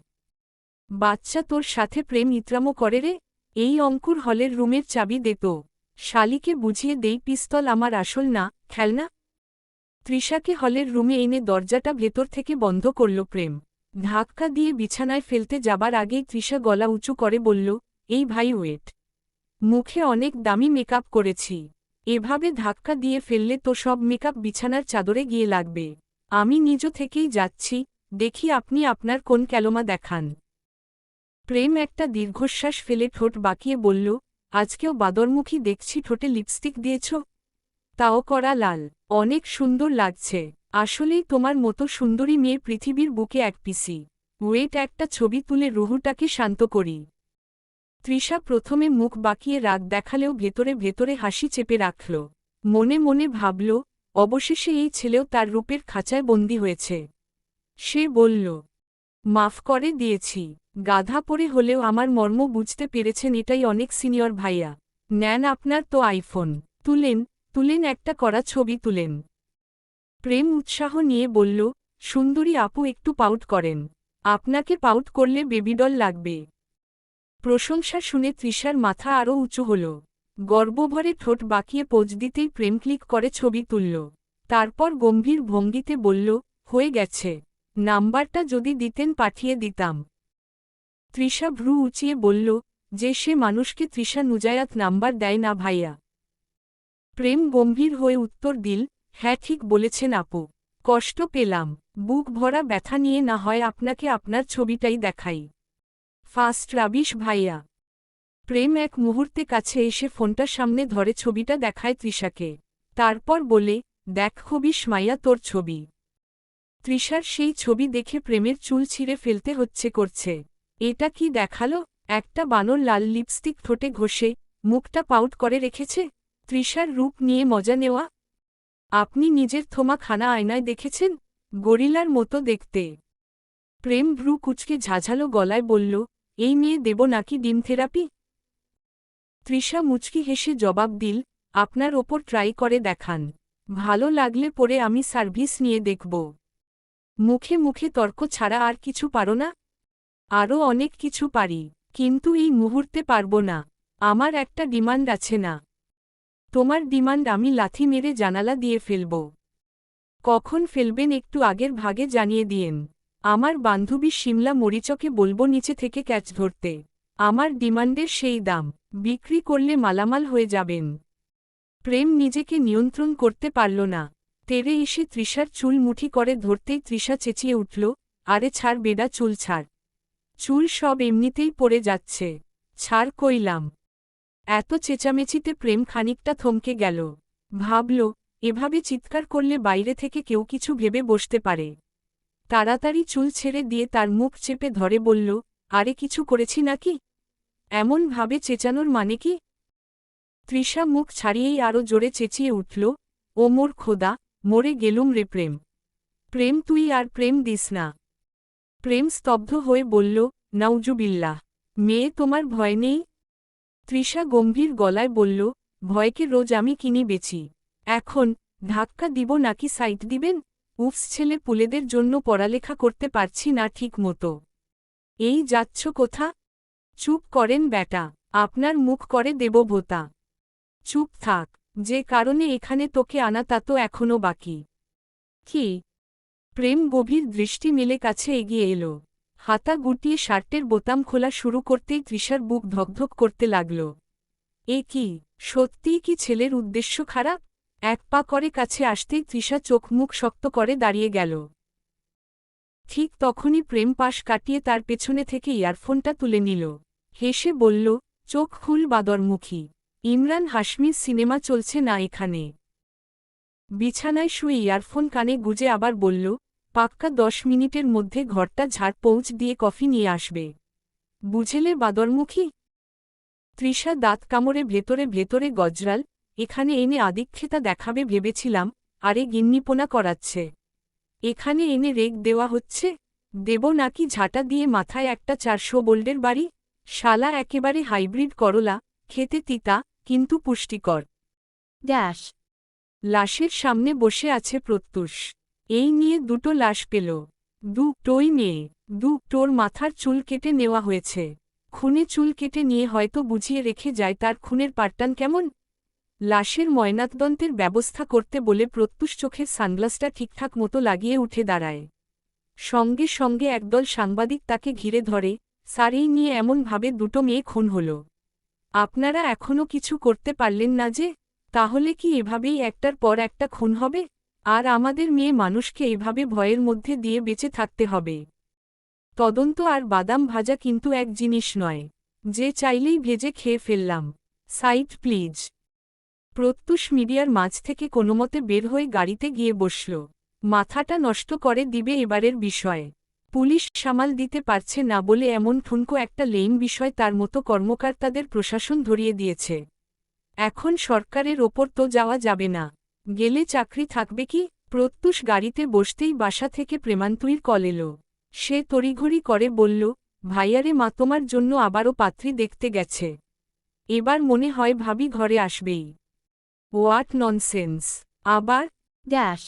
বাচ্চা, তোর সাথে প্রেম ইতরামো করে রে? এই অঙ্কুর হলের রুমের চাবি দে তো। শালিকে বুঝিয়ে দেই পিস্তল আমার আসল না খেলনা। তৃষাকে হলের রুমে এনে দরজাটা ভেতর থেকে বন্ধ করল প্রেম। ধাক্কা দিয়ে বিছানায় ফেলতে যাবার আগেই তৃষা গলা উঁচু করে বলল, এই ভাই ওয়েট। মুখে অনেক দামি মেকআপ করেছি। এভাবে ধাক্কা দিয়ে ফেললে তো সব মেকআপ বিছানার চাদরে গিয়ে লাগবে। আমি নিজ থেকেই যাচ্ছি, দেখি আপনি আপনার কোন ক্যালোমা দেখান। প্রেম একটা দীর্ঘশ্বাস ফেলে ঠোঁট বাঁকিয়ে বলল, আজকেও বাদরমুখী দেখছি, ঠোঁটে লিপস্টিক দিয়েছ, তাও করা লাল। অনেক সুন্দর লাগছে। আসলেই তোমার মতো সুন্দরী মেয়ে পৃথিবীর বুকে এক পিসি। ওয়েট, একটা ছবি তুলে রুহুটাকে শান্ত করি। তৃষা প্রথমে মুখ বাঁকিয়ে রাগ দেখালেও ভেতরে ভেতরে হাসি চেপে রাখল। মনে মনে ভাবল, অবশেষে এই ছেলেও তার রূপের খাঁচায় বন্দী হয়েছে। সে বলল, মাফ করে দিয়েছি। গাধা পড়ে হলেও আমার মর্ম বুঝতে পেরেছেন, এটাই অনেক সিনিয়র ভাইয়া। নেন আপনার তো আইফোন, তুলেন একটা করা ছবি তুলেন। প্রেম উৎসাহ নিয়ে বলল, সুন্দরী আপু একটু পাউট করেন। আপনাকে পাউট করলে বেবিডল লাগবে। প্রশংসা শুনে তৃষার মাথা আরও উঁচু হল। গর্বভরে ঠোঁট বাঁকিয়ে পোজ দিতেই প্রেম ক্লিক করে ছবি তুলল। তারপর গম্ভীর ভঙ্গিতে বলল, হয়ে গেছে। নাম্বারটা যদি দিতেন পাঠিয়ে দিতাম। তৃষা ভ্রু উঁচিয়ে বলল, যে সে মানুষকে তৃষা নুজায়াত নাম্বার দেয় না ভাইয়া। প্রেম গম্ভীর হয়ে উত্তর দিল, হ্যাঁ ঠিক বলেছেন আপু। কষ্ট পেলাম। বুক ভরা ব্যথা নিয়ে না হয় আপনাকে আপনার ছবিটাই দেখাই। ফার্স্ট রাবিশ ভাইয়া। প্রেম এক মুহূর্তে কাছে এসে ফোনটা সামনে ধরে ছবিটা দেখায় তৃষাকে। তারপর বলে, দেখ হবিস মাইয়া তোর ছবি। তৃষার সেই ছবি দেখে প্রেমের চুল ছিঁড়ে ফেলতে করছে। এটা কি দেখালো? একটা বানর লাল লিপস্টিক ঠোঁটে ঘষে মুখটা পাউট করে রেখেছে। তৃষার রূপ নিয়ে মজা নেওয়া। আপনি নিজের থোমা খানা আয়নায় দেখেছেন? গরিলার মতো দেখতে। প্রেম ভ্রু কুচকে ঝাঝালো গলায় বলল, এই মেয়ে দেব নাকি ডিম থেরাপি? তৃষা মুচকি হেসে জবাব দিল, আপনার ওপর ট্রাই করে দেখান। ভালো লাগলে পরে আমি সার্ভিস নিয়ে দেখব। মুখে মুখে তর্ক ছাড়া আর কিছু পারো না? আরও অনেক কিছু পারি, কিন্তু এই মুহূর্তে পারব না। আমার একটা ডিমান্ড আছে। না, তোমার ডিমান্ড আমি লাথি মেরে জানালা দিয়ে ফেলব। কখন ফেলবেন একটু আগের ভাগে জানিয়ে দিয়েন। আমার বান্ধবী শিমলা মরিচকে বলবো নিচে থেকে ক্যাচ ধরতে। আমার ডিমান্ডের সেই দাম, বিক্রি করলে মালামাল হয়ে যাবেন। প্রেম নিজেকে নিয়ন্ত্রণ করতে পারল না। তেরে এসে তৃষার চুল মুঠি করে ধরতেই তৃষা চেঁচিয়ে উঠল, আরে ছাড় বেডা, চুল ছাড়। চুল সব এমনিতেই পড়ে যাচ্ছে, ছাড় কইলাম। এত চেঁচামেচিতে প্রেম খানিকটা থমকে গেল। ভাবল, এভাবে চিৎকার করলে বাইরে থেকে কেউ কিছু ভেবে বসতে পারে। তাড়াতাড়ি চুল ছেড়ে দিয়ে তার মুখ চেপে ধরে বলল, আরে কিছু করেছি নাকি? এমন ভাবে চেঁচানোর মানে কি? তৃষা মুখ ছাড়িয়েই আরও জোরে চেঁচিয়ে উঠল, ও মোর খোদা, মরে গেলুম রে প্রেম। প্রেম তুই আর প্রেম দিস না। প্রেম স্তব্ধ হয়ে বলল, নাউজুবিল্লাহ। মেয়ে তোমার ভয় নেই? তৃষা গম্ভীর গলায় বলল, ভয়কে রোজ আমি কিনি বেচি। এখন ধাক্কা দিব নাকি সাইট দিবেন? উফস, ছেলে পুলেদের জন্য পড়ালেখা করতে পারছি না ঠিক মতো। এই যাচ্ছ কোথা? চুপ করেন ব্যাটা, আপনার মুখ করে দেব ভোতা। চুপ থাক, যে কারণে এখানে তোকে আনা তা তো এখনও বাকি। কি? প্রেম গভীর দৃষ্টি মেলে কাছে এগিয়ে এলো। হাতা গুটিয়ে শার্টের বোতাম খোলা শুরু করতেই তৃষার বুক ধকধক করতে লাগল। এ কি, সত্যিই কি ছেলের উদ্দেশ্য খারাপ? এক পা করে কাছে আসতেই তৃষা চোখ মুখ শক্ত করে দাঁড়িয়ে গেল। ঠিক তখনই প্রেম পাশ কাটিয়ে তার পেছনে থেকে ইয়ারফোনটা তুলে নিল। হেসে বলল, চোখ খুল বাদরমুখী। ইমরান হাশমির সিনেমা চলছে না এখানে? বিছানায় শুয়ে ইয়ারফোন কানে গুজে আবার বলল, পাক্কা 10 মিনিটের মধ্যে ঘরটা ঝাড় পৌঁছ দিয়ে কফি নিয়ে আসবে। বুঝেলে বাদরমুখী? তৃষা দাঁত কামড়ে ভেতরে ভেতরে গজরাল, এখানে এনে আদিক্ষেতা দেখাবে ভেবেছিলাম, আরে গিন্নিপোনা করাচ্ছে। এখানে এনে রেগ দেওয়া হচ্ছে? দেব নাকি ঝাঁটা দিয়ে মাথায় একটা 400 বোল্ডের বাড়ি? শালা একেবারে হাইব্রিড করলা, খেতে তিতা কিন্তু পুষ্টিকর। ড্যাশ। লাশের সামনে বসে আছে প্রত্যুষ। এই নিয়ে দুটো লাশ পেল। দুটোই মেয়ে। দুটোর মাথার চুল কেটে নেওয়া হয়েছে। খুনে চুল কেটে নিয়ে হয়তো বুঝিয়ে রেখে যায় তার খুনের পাট্টান কেমন। লাশের ময়নাতদন্তের ব্যবস্থা করতে বলে প্রত্যুষ চোখের সানগ্লাসটা ঠিকঠাক মতো লাগিয়ে উঠে দাঁড়ায়। সঙ্গে সঙ্গে একদল সাংবাদিক তাকে ঘিরে ধরে, স্যার এই নিয়ে এমনভাবে দুটো মেয়ে খুন হল। আপনারা এখনও কিছু করতে পারলেন না যে? তাহলে কি এভাবেই একটার পর একটা খুন হবে? আর আমাদের মেয়ে মানুষকে এভাবে ভয়ের মধ্যে দিয়ে বেঁচে থাকতে হবে? তদন্ত আর বাদাম ভাজা কিন্তু এক জিনিস নয়, যে চাইলেই ভেজে খেয়ে ফেললাম। Site please. প্রত্যুষ মিডিয়ার মাঝ থেকে কোনোমতে বের হয়ে গাড়িতে গিয়ে বসল। মাথাটা নষ্ট করে দিবে এবারের বিষয়ে। পুলিশ সামাল দিতে পারছে না বলে এমন ঠুনকো একটা লেইম বিষয় তার মতো কর্মকর্তাদের প্রশাসন ধরিয়ে দিয়েছে। এখন সরকারের ওপর তো যাওয়া যাবে না, গেলে চাকরি থাকবে কি? প্রত্যুষ গাড়িতে বসতেই বাসা থেকে প্রেমান্তুইর কল এলো। সে তড়িঘড়ি করে বলল, ভাইয়ারে মা তোমার জন্য আবারও পাত্রী দেখতে গেছে। এবার মনে হয় ভাবি ঘরে আসবেই। What nonsense! আবার? ড্যাশ।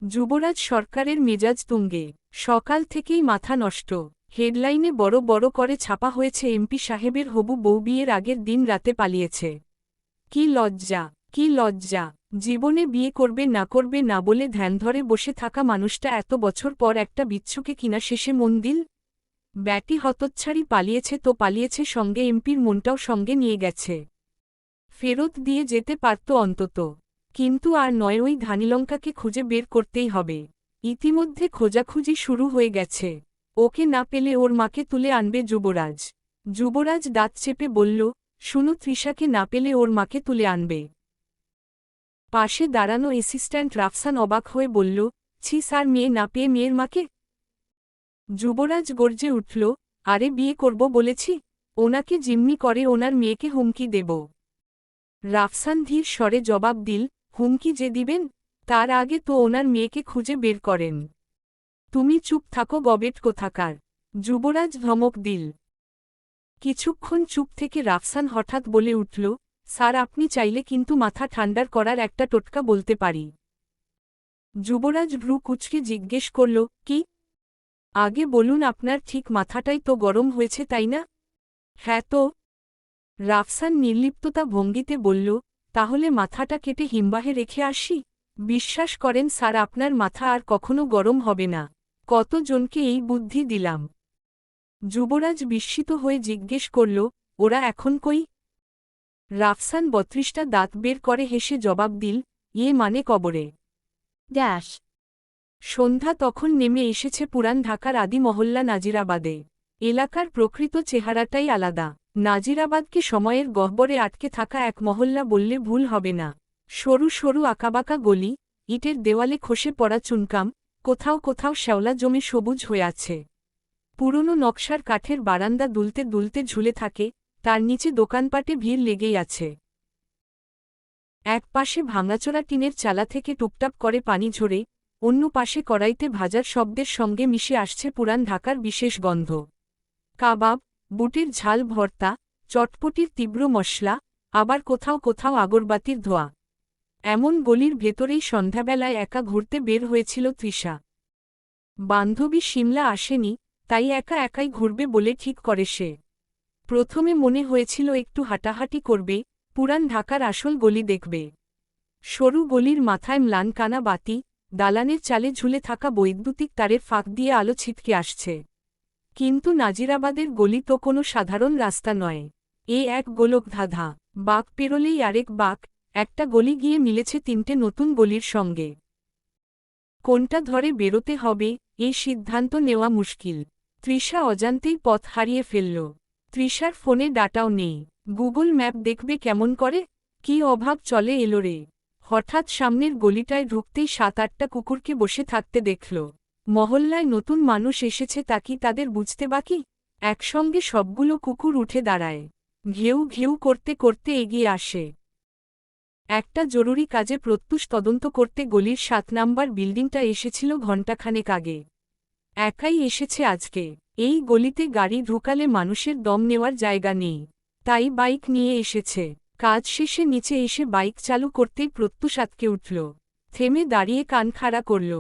যুবরাজ সরকারের মেজাজ তুঙ্গে। সকাল থেকেই মাথা নষ্ট। হেডলাইনে বড় বড় করে ছাপা হয়েছে এমপি সাহেবের হবু বউ বিয়ের আগের দিন রাতে পালিয়েছে। কি লজ্জা, কি লজ্জা! জীবনে বিয়ে করবে না বলে ধ্যান ধরে বসে থাকা মানুষটা এত বছর পর একটা বিচ্ছুকে কিনা শেষে মন দিল। ব্যাটি হতচ্ছাড়ি পালিয়েছে তো পালিয়েছে, সঙ্গে এমপির মনটাও সঙ্গে নিয়ে গেছে। ফেরত দিয়ে যেতে পারত অন্তত। কিন্তু আর নয়, ওই ধানিলঙ্কাকে খুঁজে বের করতেই হবে। ইতিমধ্যে খোঁজাখুঁজি শুরু হয়ে গেছে। ওকে না পেলে ওর মাকে তুলে আনবে যুবরাজ। যুবরাজ দাঁত চেপে বলল, শুনো, তৃষাকে না পেলে ওর মাকে তুলে আনবে। পাশে দাঁড়ানো অ্যাসিস্ট্যান্ট রাফসান অবাক হয়ে বলল, ছি স্যার, মেয়ে না পেয়ে মেয়ের মাকে? যুবরাজ গর্জে উঠল, আরে বিয়ে করব বলেছি, ওনাকে জিম্মি করে ওনার মেয়েকে হুমকি দেব। রাফসান ধীর স্বরে জবাব দিল, হুমকি যে দিবেন, তার আগে তো ওনার মেয়েকে খুঁজে বের করেন। তুমি চুপ থাকো গবেট কোথাকার, যুবরাজ ধমক দিল। কিছুক্ষণ চুপ থেকে রাফসান হঠাৎ বলে উঠল, স্যার আপনি চাইলে কিন্তু মাথা ঠান্ডার করার একটা টোটকা বলতে পারি। যুবরাজ ভ্রু কুঁচকে জিজ্ঞেস করল, কি? আগে বলুন, আপনার ঠিক মাথাটাই তো গরম হয়েছে তাই না? হ্যাঁ তো। রাফসান নির্লিপ্ততা ভঙ্গিতে বলল, তাহলে মাথাটা কেটে হিমবাহে রেখে আসি। বিশ্বাস করেন স্যার, আপনার মাথা আর কখনো গরম হবে না। কতজনকে এই বুদ্ধি দিলাম। যুবরাজ বিস্মিত হয়ে জিজ্ঞেস করল, ওরা এখন কই? রাফসান ৩২টা দাঁত বের করে হেসে জবাব দিল, মানে কবরে। ড্যাশ। সন্ধ্যা তখন নেমে এসেছে পুরান ঢাকার আদি মহল্লা নাজিরাবাদে। এলাকার প্রকৃত চেহারাটাই আলাদা। নাজিরাবাদকে সময়ের গহ্বরে আটকে থাকা এক মহল্লা বললে ভুল হবে না। সরু সরু আঁকাবাঁকা গলি, ইটের দেওয়ালে খসে পড়া চুনকাম, কোথাও কোথাও শ্যাওলা জমে সবুজ হয়ে আছে। পুরনো নকশার কাঠের বারান্দা দুলতে দুলতে ঝুলে থাকে, তার নিচে দোকানপাটে ভিড় লেগেই আছে। এক পাশে ভাঙাচোরা টিনের চালা থেকে টুপটাপ করে পানি ঝরে, অন্য পাশে কড়াইতে ভাজার শব্দের সঙ্গে মিশে আসছে পুরান ঢাকার বিশেষ গন্ধ। কাবাব, বুটের ঝাল ভর্তা, চটপটির তীব্র মশলা, আবার কোথাও কোথাও আগরবাতির ধোঁয়া। এমন গলির ভেতরেই সন্ধ্যাবেলায় একা ঘুরতে বের হয়েছিল তৃষা। বান্ধবী শিমলা আসেনি, তাই একা একাই ঘুরবে বলে ঠিক করে সে। প্রথমে মনে হয়েছিল একটু হাঁটাহাঁটি করবে, পুরান ঢাকার আসল গলি দেখবে। সরু গলির মাথায় ম্লান কানা বাতি, দালানের চালে ঝুলে থাকা বৈদ্যুতিক তারের ফাঁক দিয়ে আলো ছিটকে আসছে। কিন্তু নাজিরাবাদের গলি তো কোনো সাধারণ রাস্তা নয়। এক গোলকধাঁধা, বাঁক পেরোলেই আরেক বাঁক, একটা গলি গিয়ে মিলেছে তিনটে নতুন গলির সঙ্গে। কোনটা ধরে বেরোতে হবে, এই সিদ্ধান্ত নেওয়া মুশকিল। তৃষা অজান্তেই পথ হারিয়ে ফেলল। তৃষার ফোনে ডাটাও নেই, গুগল ম্যাপ দেখবে কেমন করে? কি অভাব চলে এলো রে। হঠাৎ সামনের গলিটায় ঢুকতেই ৭-৮টা কুকুরকে বসে থাকতে দেখল। মহল্লায় নতুন মানুষ এসেছে তা কি তাদের বুঝতে বাকি? একসঙ্গে সবগুলো কুকুর উঠে দাঁড়ায়, ঘেউ ঘেউ করতে করতে এগিয়ে আসে। একটা জরুরি কাজে প্রত্যুষ তদন্ত করতে গলির ৭ নাম্বার বিল্ডিংটা এসেছিল ঘণ্টাখানেক আগে। একাই এসেছে আজকে। এই গলিতে গাড়ি ঢুকালে মানুষের দম নেওয়ার জায়গা নেই, তাই বাইক নিয়ে এসেছে। কাজ শেষে নিচে এসে বাইক চালু করতেই প্রত্যুষ আটকে উঠল, থেমে দাঁড়িয়ে কান খাড়া করল।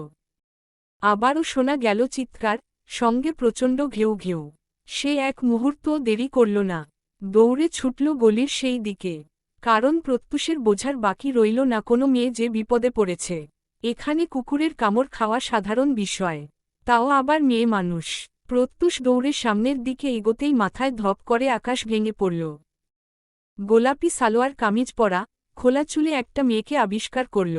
আবারও শোনা গেল চিৎকার, সঙ্গে প্রচণ্ড ঘেউ ঘেউ। সে এক মুহূর্তও দেরি করল না, দৌড়ে ছুটল গলির সেই দিকে। কারণ প্রত্যুষের বোঝার বাকি রইল না কোনো মেয়ে যে বিপদে পড়েছে। এখানে কুকুরের কামড় খাওয়া সাধারণ বিষয়, তাও আবার মেয়ে মানুষ। প্রত্যুষ দৌড়ে সামনের দিকে এগোতেই মাথায় ধপ করে আকাশ ভেঙে পড়ল। গোলাপি সালোয়ার কামিজ পরা, খোলা চুলে একটা মেয়েকে আবিষ্কার করল।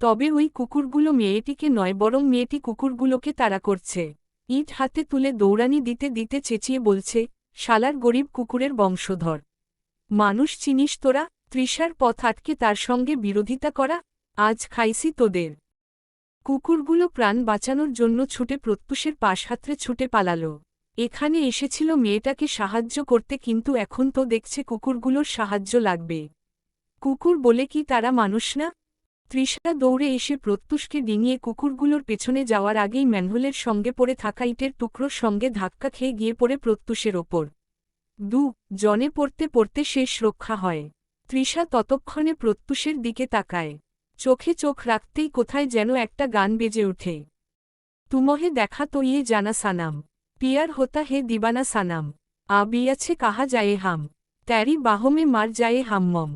তবে ওই কুকুরগুলো মেয়েটিকে নয়, বরং মেয়েটি কুকুরগুলোকে তাড়া করছে। ইট হাতে তুলে দৌড়ানি দিতে দিতে চেঁচিয়ে বলছে, শালার গরিব কুকুরের বংশধর, মানুষ চিনিস তোরা? তৃষার পথ আটকে তার সঙ্গে বিরোধিতা করা, আজ খাইছি তোদের। কুকুরগুলো প্রাণ বাঁচানোর জন্য ছুটে প্রত্যুষের পাশ হাতড়ে ছুটে পালাল। এখানে এসেছিল মেয়েটাকে সাহায্য করতে, কিন্তু এখন তো দেখছে কুকুরগুলোর সাহায্য লাগবে। কুকুর বলে কি তারা মানুষ না? তৃষা দৌড়ে এসে প্রত্যুষকে ডিঙিয়ে কুকুরগুলোর পেছনে যাওয়ার আগেই ম্যানহোলের সঙ্গে পড়ে থাকা ইটের টুকরোর সঙ্গে ধাক্কা খেয়ে গিয়ে পড়ে প্রত্যুষের ওপর। জনে পড়তে পড়তে শেষ রক্ষা হয়। তৃষা ততক্ষণে প্রত্যুষের দিকে তাকায়, চোখে চোখ রাখতেই কোথায় যেন একটা গান বেজে ওঠে। তুমহে দেখা তো ইয়ে জানা সানাম, পিয়ার হোতা হে দিবানা সানাম, আবিয়াছে কাহা যায় হাম, তেরি বাহমে মার যায় হাম্মম।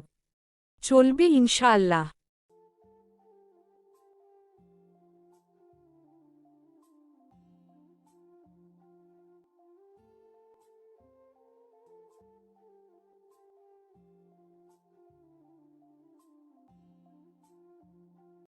চলবে ইনশাআল্লাহ।